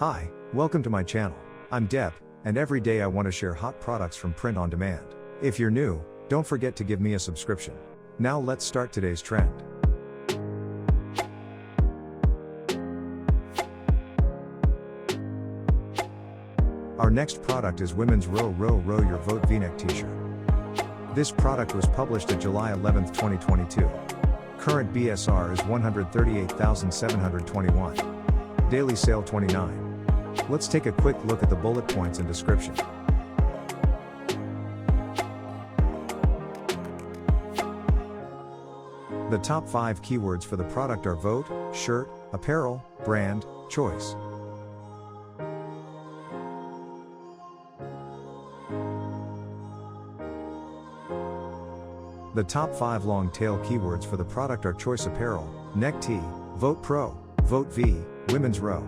Hi, welcome to my channel. I'm Deb, and every day I want to share hot products from print on demand. If you're new, don't forget to give me a subscription. Now let's start today's trend. Our next product is Women's Row Your Vote VNeck T-shirt. This product was published at July 11, 2022. Current BSR is 138,721. Daily sale 29. Let's take a quick look at the bullet points and description. The top 5 keywords for the product are vote, shirt, apparel, brand, choice. The top 5 long tail keywords for the product are choice apparel, neck tee, vote pro, vote V, women's row.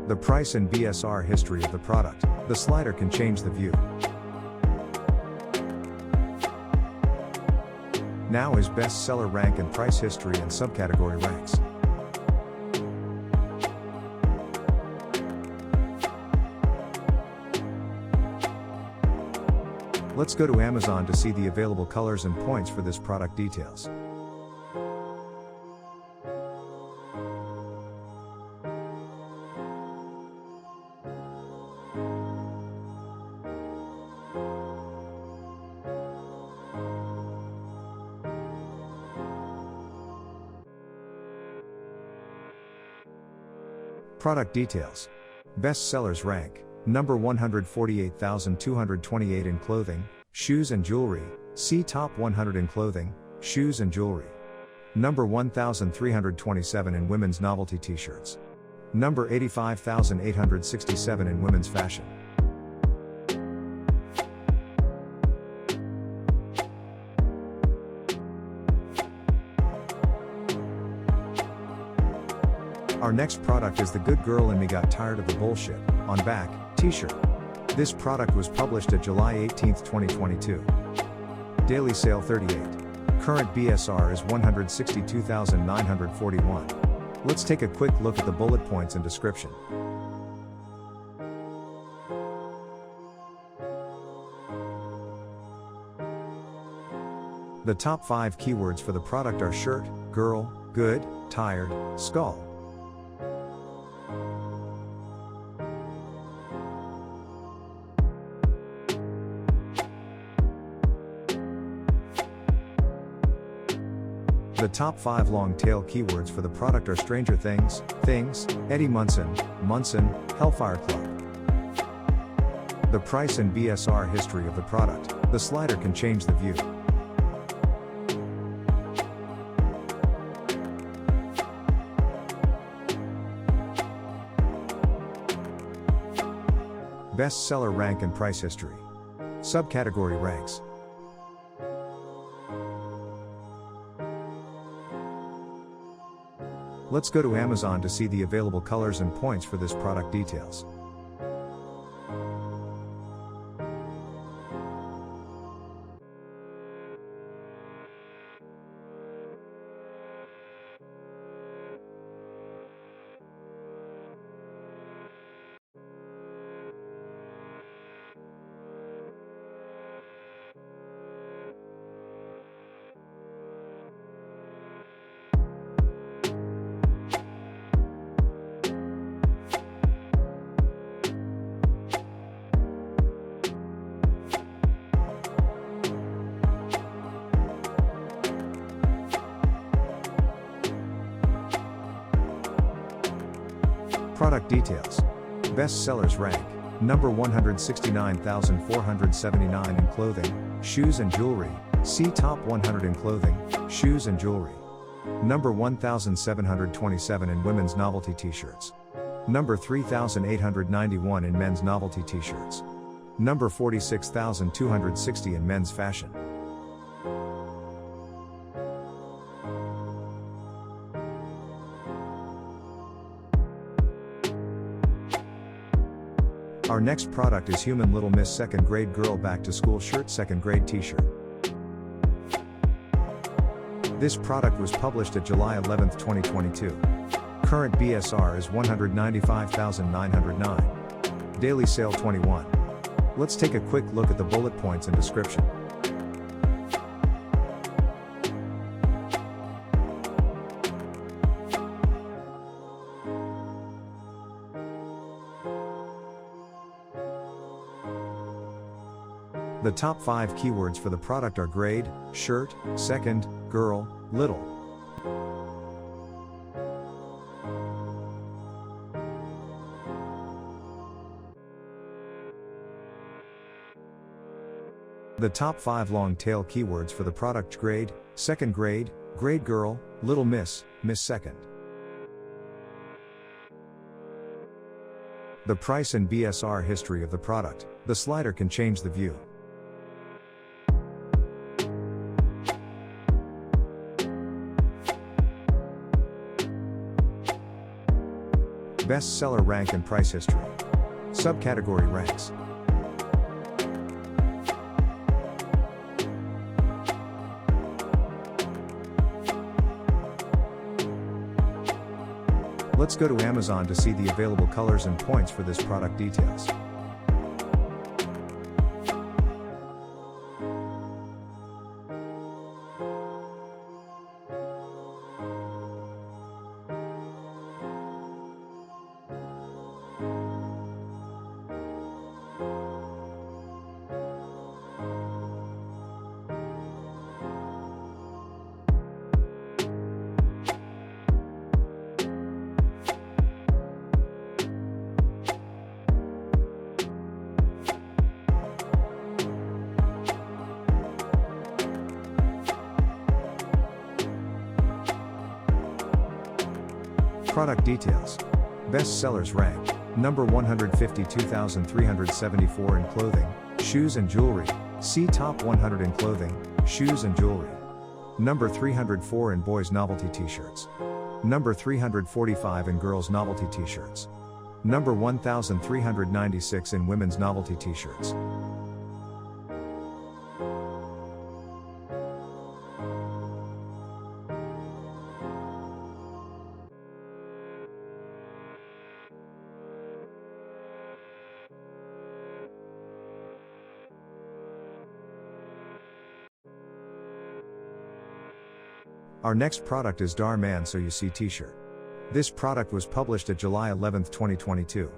The price and BSR history of the product. The slider can change the view. Now is bestseller rank and price history and subcategory ranks. Let's go to Amazon to see the available colors and points for this product details. Product details. Best sellers rank. Number 148,228 in clothing, shoes and jewelry. See top 100 in clothing, shoes and jewelry. Number 1,327 in women's novelty t-shirts. Number 85,867 in women's fashion. Our next product is The Good Girl and Me Got Tired of the Bullshit, on back, t-shirt. This product was published at July 18, 2022. Daily sale 38. Current BSR is 162,941. Let's take a quick look at the bullet points and description. The top 5 keywords for the product are shirt, girl, good, tired, skull. The top 5 long tail keywords for the product are Stranger Things, Eddie Munson, Hellfire Club. The price and BSR history of the product. The slider can change the view. Bestseller rank and price history. Subcategory ranks. Let's go to Amazon to see the available colors and points for this product details. Product details. Best sellers rank. Number 169,479 in clothing, shoes and jewelry. See top 100 in clothing, shoes and jewelry. Number 1,727 in women's novelty t-shirts. Number 3,891 in men's novelty t-shirts. Number 46,260 in men's fashion. Our next product is Human Little Miss Second Grade Girl Back to School Shirt Second Grade T-shirt. This product was published at July 11, 2022. Current BSR is 195,909. Daily sale 21. Let's take a quick look at the bullet points and description. The top 5 keywords for the product are grade, shirt, second, girl, little. The top 5 long tail keywords for the product: grade, second grade, grade girl, little miss, miss second. The price and BSR history of the product. The slider can change the view. Bestseller rank and price history. Subcategory ranks. Let's go to Amazon to see the available colors and points for this product details. Product details. Best sellers rank. Number 152,374 in clothing, shoes and jewelry. See top 100 in clothing, shoes and jewelry. Number 304 in boys novelty t-shirts. Number 345 in girls novelty t-shirts. Number 1396 in women's novelty t-shirts. Our next product is Darman So You See t-shirt. This product was published at July 11, 2022.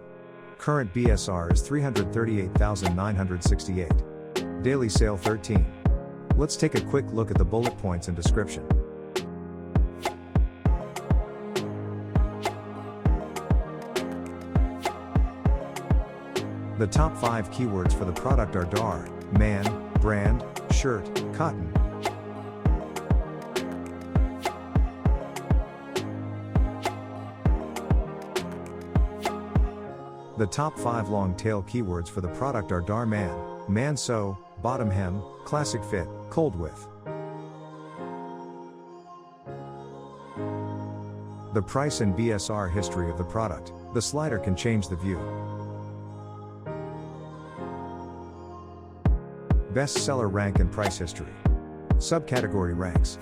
Current BSR is 338,968. Daily sale 13. Let's take a quick look at the bullet points and description. The top 5 keywords for the product are Dhar, Mann, brand, shirt, cotton. The top 5 long tail keywords for the product are Darman, man sew, bottom hem, classic fit, cold width. The price and BSR history of the product. The slider can change the view. Bestseller rank and price history. Subcategory ranks.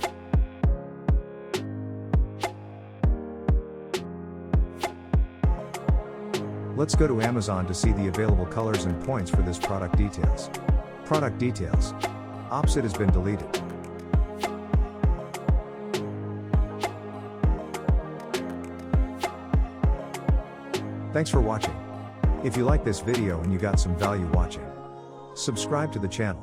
Let's go to Amazon to see the available colors and points for this product details. Product details. Opposite has been deleted. Thanks for watching. If you like this video and you got some value watching, subscribe to the channel.